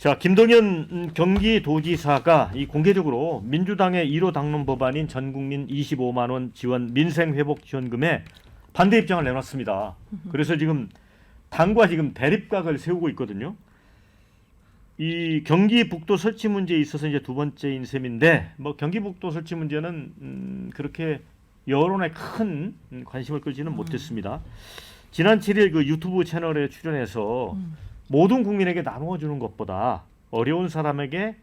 자, 김동연 경기도지사가 이 공개적으로 민주당의 1호 당론 법안인 전국민 25만 원 지원 민생회복지원금에 반대 입장을 내놨습니다. 그래서 지금 당과 지금 대립각을 세우고 있거든요. 이 경기북도 설치 문제에 있어서 이제 두 번째인 셈인데, 뭐 경기북도 설치 문제는 그렇게 여론에 큰 관심을 끌지는 못했습니다. 지난 7일 그 유튜브 채널에 출연해서 모든 국민에게 나누어주는 것보다 어려운 사람에게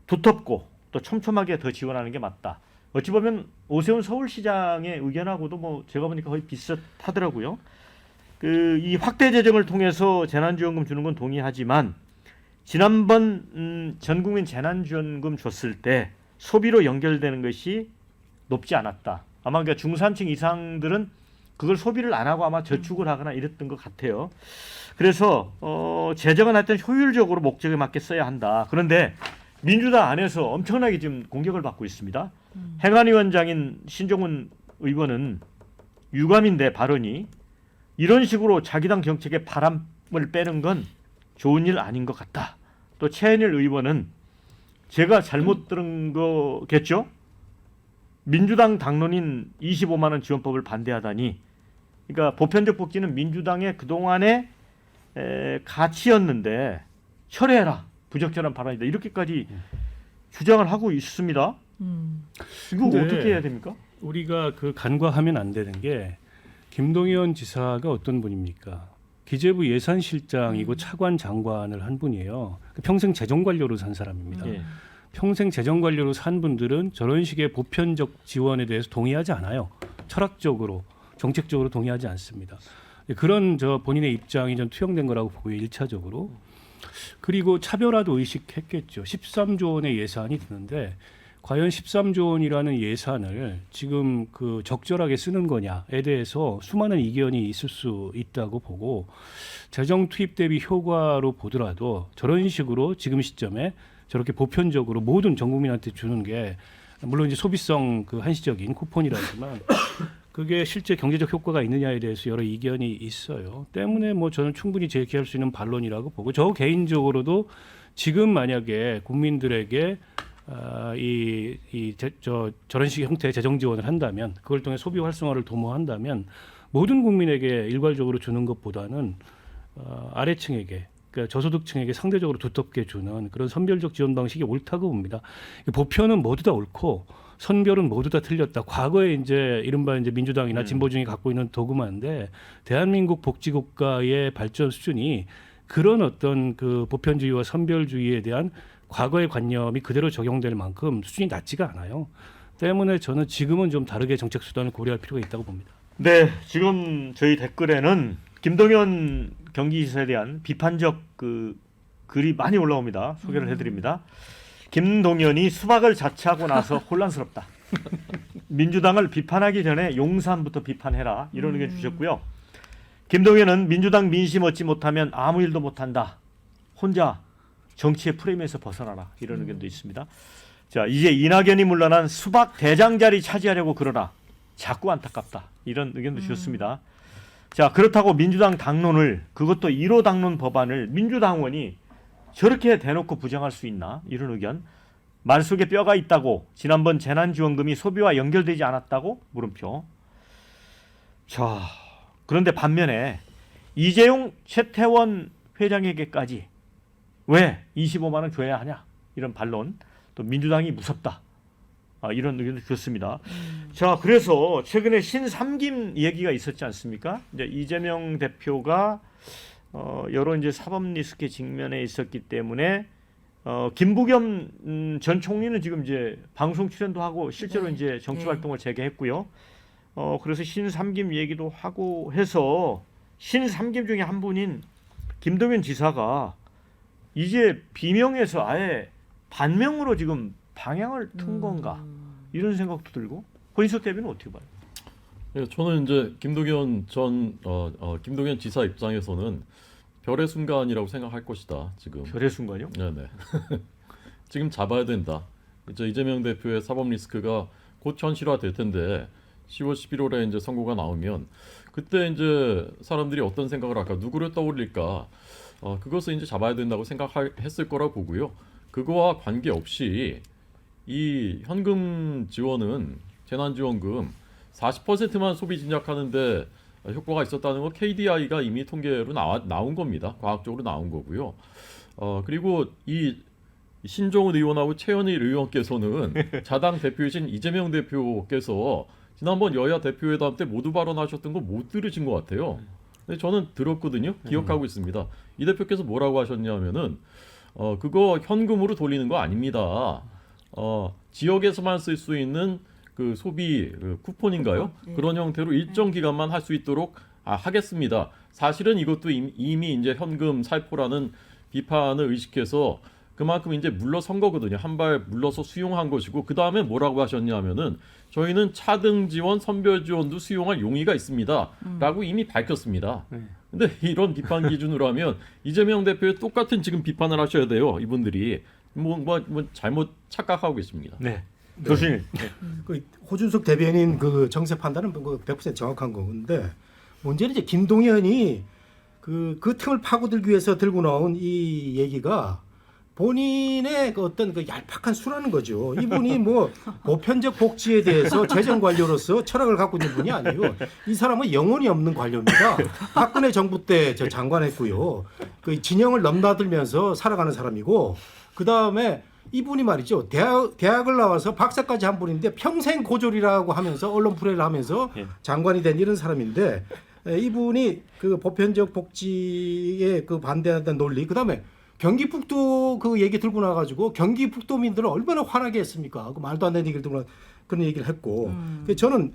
두텁고 또 촘촘하게 더 지원하는 게 맞다. 어찌 보면 오세훈 서울시장의 의견하고도 뭐 제가 보니까 거의 비슷하더라고요. 이 확대 재정을 통해서 재난지원금 주는 건 동의하지만 지난번 전국민 재난지원금 줬을 때 소비로 연결되는 것이 높지 않았다. 아마 그러니까 중산층 이상들은 그걸 소비를 안 하고 아마 저축을 하거나 이랬던 것 같아요. 그래서 재정은 하여튼 효율적으로 목적에 맞게 써야 한다. 그런데 민주당 안에서 엄청나게 지금 공격을 받고 있습니다. 행안위원장인 신종훈 의원은 유감인데 발언이 이런 식으로 자기 당 정책에 바람을 빼는 건 좋은 일 아닌 것 같다. 또 최현일 의원은 제가 잘못 들은 거겠죠? 민주당 당론인 25만 원 지원법을 반대하다니, 그러니까 보편적 복지는 민주당의 그동안의 가치였는데 철회해라, 부적절한 발언이다, 이렇게까지 주장을 하고 있습니다. 이거 어떻게 해야 됩니까? 우리가 그 간과하면 안 되는 게 김동연 지사가 어떤 분입니까? 기재부 예산실장이고 차관 장관을 한 분이에요. 평생 재정관료로 산 사람입니다. 예. 평생 재정관료로 산 분들은 저런 식의 보편적 지원에 대해서 동의하지 않아요. 철학적으로, 정책적으로 동의하지 않습니다. 그런 본인의 입장이 좀 투영된 거라고 보고요, 1차적으로. 그리고 차별화도 의식했겠죠. 13조 원의 예산이 드는데 과연 13조 원이라는 예산을 지금 그 적절하게 쓰는 거냐에 대해서 수많은 이견이 있을 수 있다고 보고, 재정 투입 대비 효과로 보더라도 저런 식으로 지금 시점에 저렇게 보편적으로 모든 전 국민한테 주는 게, 물론 이제 소비성 그 한시적인 쿠폰이라지만 그게 실제 경제적 효과가 있느냐에 대해서 여러 이견이 있어요. 때문에 뭐 저는 충분히 제기할 수 있는 반론이라고 보고, 저 개인적으로도 지금 만약에 국민들에게 저런 식의 형태의 재정 지원을 한다면, 그걸 통해 소비 활성화를 도모한다면 모든 국민에게 일괄적으로 주는 것보다는 아래층에게, 그러니까 저소득층에게 상대적으로 두텁게 주는 그런 선별적 지원 방식이 옳다고 봅니다. 보편은 모두 다 옳고 선별은 모두 다 틀렸다. 과거에 이제 이른바 이제 민주당이나 진보중이 갖고 있는 도구만인데, 대한민국 복지국가의 발전 수준이 그런 어떤 그 보편주의와 선별주의에 대한 과거의 관념이 그대로 적용될 만큼 수준이 낮지가 않아요. 때문에 저는 지금은 좀 다르게 정책 수단을 고려할 필요가 있다고 봅니다. 네, 지금 저희 댓글에는 김동연 경기지사에 대한 비판적 글이 많이 올라옵니다. 소개를 해드립니다. 김동연이 수박을 자처하고 나서 혼란스럽다. 민주당을 비판하기 전에 용산부터 비판해라, 이런 의견 주셨고요. 김동연은 민주당 민심 얻지 못하면 아무 일도 못한다. 혼자 정치의 프레임에서 벗어나라, 이런 의견도 있습니다. 자, 이제 이낙연이 물러난 수박 대장 자리 차지하려고 그러나 자꾸 안타깝다, 이런 의견도 주셨습니다. 자, 그렇다고 민주당 당론을, 그것도 1호 당론 법안을 민주당원이 저렇게 대놓고 부정할 수 있나, 이런 의견. 말 속에 뼈가 있다고, 지난번 재난지원금이 소비와 연결되지 않았다고, 물음표. 자, 그런데 반면에 이재용 최태원 회장에게까지 왜 25만 원 줘야 하냐, 이런 반론. 또 민주당이 무섭다, 이런 의견도 주셨습니다. 자, 그래서 최근에 신삼김 얘기가 있었지 않습니까? 이제 이재명 대표가 여러 이제 사법 리스크에 직면해 있었기 때문에 김부겸 전 총리는 지금 이제 방송 출연도 하고 실제로 이제 정치 활동을 재개했고요. 그래서 신삼김 얘기도 하고 해서 신삼김 중에 한 분인 김동연 지사가 이제 비명에서 아예 반명으로 지금 방향을 튼 건가, 이런 생각도 들고, 권인석 대변인 어떻게 봐요? 예, 저는 이제 김동연 김동연 지사 입장에서는 별의 순간이라고 생각할 것이다. 지금 별의 순간이요? 네네. 지금 잡아야 된다. 이제 이재명 대표의 사법 리스크가 곧 현실화될 텐데 10월 11월에 이제 선고가 나오면 그때 이제 사람들이 어떤 생각을 할까, 누구를 떠올릴까. 그것을 이제 잡아야 된다고 생각했을 거라고 보고요. 그거와 관계없이 이 현금 지원은 재난지원금 40%만 소비 진작하는데 효과가 있었다는 거 KDI가 이미 통계로 나온 겁니다. 과학적으로 나온 거고요. 그리고 이 신종훈 의원하고 최현일 의원께서는 자당 대표이신 이재명 대표께서 지난번 여야 대표회담 때 모두 발언하셨던 거 못 들으신 것 같아요. 근데 저는 들었거든요. 기억하고 있습니다. 이 대표께서 뭐라고 하셨냐면은 그거 현금으로 돌리는 거 아닙니다. 지역에서만 쓸 수 있는 그 소비 쿠폰인가요? 그런 형태로 일정 기간만 할 수 있도록 하겠습니다. 사실은 이것도 이미 이제 현금 살포라는 비판을 의식해서 그만큼 이제 물러선 거거든요. 한 발 물러서 수용한 것이고 그 다음에 뭐라고 하셨냐면은 저희는 차등 지원, 선별 지원도 수용할 용의가 있습니다.라고 이미 밝혔습니다. 근데 이런 비판 기준으로 하면 이재명 대표의 똑같은 지금 비판을 하셔야 돼요. 이분들이 뭐 잘못 착각하고 계십니다. 네. 교수님. 그 호준석 대변인 그 정세 판단은 100% 정확한 건데 문제는 이제 김동연이 그 틈을 파고들기 위해서 들고 나온 이 얘기가 본인의 그 어떤 그 얄팍한 수라는 거죠. 이분이 뭐 보편적 복지에 대해서 재정 관료로서 철학을 갖고 있는 분이 아니고 이 사람은 영혼이 없는 관료입니다. 박근혜 정부 때 저 장관했고요. 그 진영을 넘나들면서 살아가는 사람이고 그 다음에 이분이 말이죠. 대학을 나와서 박사까지 한 분인데 평생 고졸이라고 하면서 언론 플레이를 하면서 장관이 된 이런 사람인데 이분이 그 보편적 복지에 그 반대한다는 논리 그다음에 경기 북도 그 얘기 들고 나가지고 경기 북도민들은 얼마나 화나게 했습니까? 그 말도 안 되는 얘기를 들고 그런 얘기를 했고 저는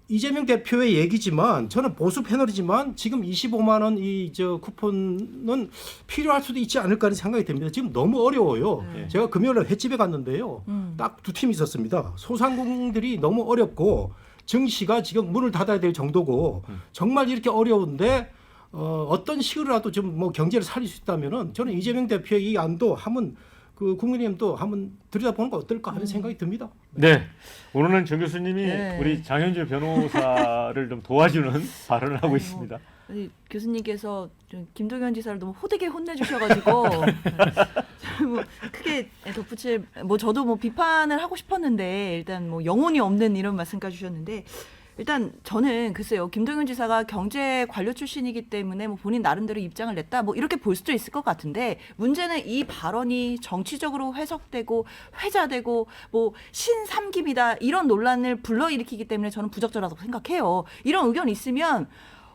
이재명 대표의 얘기지만 저는 보수 패널이지만 지금 25만 원 이 저 쿠폰은 필요할 수도 있지 않을까 하는 생각이 듭니다. 지금 너무 어려워요. 제가 금요일에 횟집에 갔는데요. 딱 두 팀이 있었습니다. 소상공인들이 너무 어렵고 증시가 지금 문을 닫아야 될 정도고 정말 이렇게 어려운데 어떤 식으로라도 좀 뭐 경제를 살릴 수 있다면은 저는 이재명 대표의 이 안도 한번 그 국민의힘도 한번 들여다보는 거 어떨까 하는 생각이 듭니다. 네. 오늘은 정 교수님이 네. 우리 장현주 변호사를 좀 도와주는 발언을 하고 있습니다. 아니, 교수님께서 좀 김동연 지사를 너무 호되게 혼내주셔가지고 뭐 크게 덧붙일 뭐 저도 뭐 비판을 하고 싶었는데 일단 뭐 영혼이 없는 이런 말씀까지 주셨는데 일단 저는 글쎄요 김동연 지사가 경제 관료 출신이기 때문에 뭐 본인 나름대로 입장을 냈다 뭐 이렇게 볼 수도 있을 것 같은데 문제는 이 발언이 정치적으로 해석되고 회자되고 뭐 신삼김이다 이런 논란을 불러일으키기 때문에 저는 부적절하다고 생각해요. 이런 의견 있으면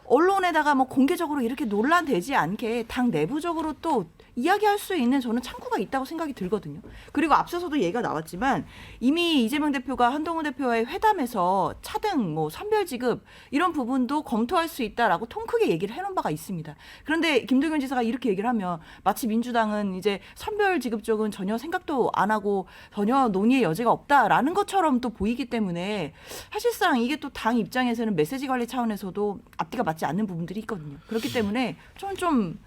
언론에다가 뭐 공개적으로 이렇게 논란되지 않게 당 내부적으로 또 이야기할 수 있는 저는 창구가 있다고 생각이 들거든요. 그리고 앞서서도 얘기가 나왔지만 이미 이재명 대표가 한동훈 대표와의 회담에서 차등, 뭐 선별 지급 이런 부분도 검토할 수 있다라고 통 크게 얘기를 해놓은 바가 있습니다. 그런데 김동연 지사가 이렇게 얘기를 하면 마치 민주당은 이제 선별 지급 쪽은 전혀 생각도 안 하고 전혀 논의의 여지가 없다라는 것처럼 또 보이기 때문에 사실상 이게 또 당 입장에서는 메시지 관리 차원에서도 앞뒤가 맞지 않는 부분들이 있거든요. 그렇기 때문에 저는 좀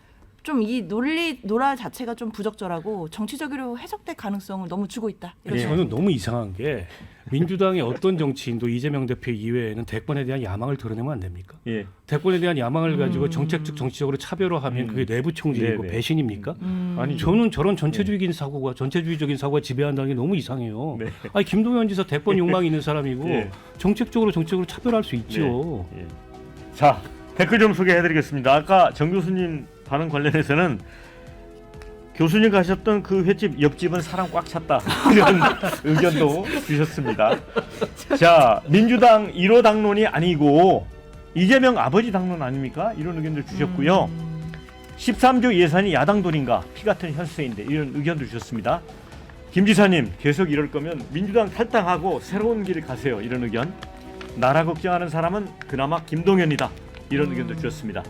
이 논란 자체가 좀 부적절하고 정치적으로 해석될 가능성을 너무 주고 있다. 이렇게 저는 너무 이상한 게 민주당의 어떤 정치인도 이재명 대표 이외에는 대권에 대한 야망을 드러내면 안 됩니까? 예. 대권에 대한 야망을 가지고 정책적 정치적으로 차별화하면 그게 내부 총질이고 네네. 배신입니까? 아니 저는 저런 전체주의적인 사고가 지배한다는 게 너무 이상해요. 네. 아니 김동연 지사 대권 욕망이 있는 사람이고 예. 정책적으로 차별할 수 있죠. 예. 자, 댓글 좀 소개해드리겠습니다. 아까 정 교수님 발언 관련해서는 교수님 가셨던 그 횟집 옆집은 사람 꽉 찼다 이런 의견도 주셨습니다. 자, 민주당 1호 당론이 아니고 이재명 아버지 당론 아닙니까? 이런 의견도 주셨고요. 13조 예산이 야당 돈인가? 피 같은 혈세인데 이런 의견도 주셨습니다. 김 지사님 계속 이럴 거면 민주당 탈당하고 새로운 길을 가세요. 이런 의견. 나라 걱정하는 사람은 그나마 김동연이다. 이런 의견도 주셨습니다.